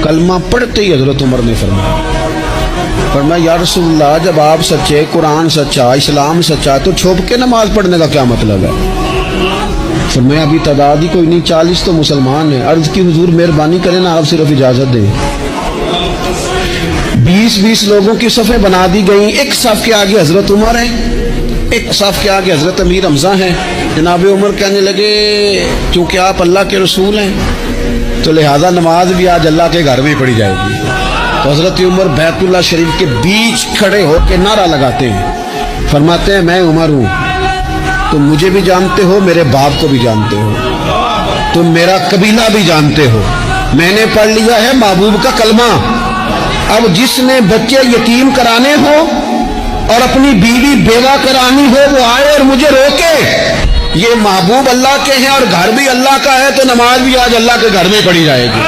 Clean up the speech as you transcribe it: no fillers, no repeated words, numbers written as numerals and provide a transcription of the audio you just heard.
کلمہ پڑھتے ہی حضرت عمر نے فرمایا یا رسول اللہ جب آپ سچے، قرآن سچا، اسلام سچا، تو چھپ کے نماز پڑھنے کا کیا مطلب ہے؟ فرمایا ابھی تعداد ہی کوئی نہیں، 40 تو مسلمان ہیں۔ عرض کی حضور مہربانی کریں نا، آپ صرف اجازت دیں۔ 20 لوگوں کی صفیں بنا دی گئیں، ایک صف کے آگے حضرت عمر ہیں، ایک صف کے آگے حضرت امیر حمزہ ہیں۔ جناب عمر کہنے لگے چونکہ آپ اللہ کے رسول ہیں تو لہذا نماز بھی آج اللہ کے گھر میں پڑھی جائے گی۔ تو حضرت عمر بیت اللہ شریف کے بیچ کھڑے ہو کے نعرہ لگاتے ہیں، فرماتے ہیں میں عمر ہوں، تم مجھے بھی جانتے ہو، میرے باپ کو بھی جانتے ہو، تم میرا قبیلہ بھی جانتے ہو، میں نے پڑھ لیا ہے محبوب کا کلمہ۔ اب جس نے بچے یتیم کرانے ہو اور اپنی بیوی بیوہ کرانی ہو وہ آئے اور مجھے روکے۔ یہ محبوب اللہ کے ہیں اور گھر بھی اللہ کا ہے، تو نماز بھی آج اللہ کے گھر میں پڑھی جائے گی۔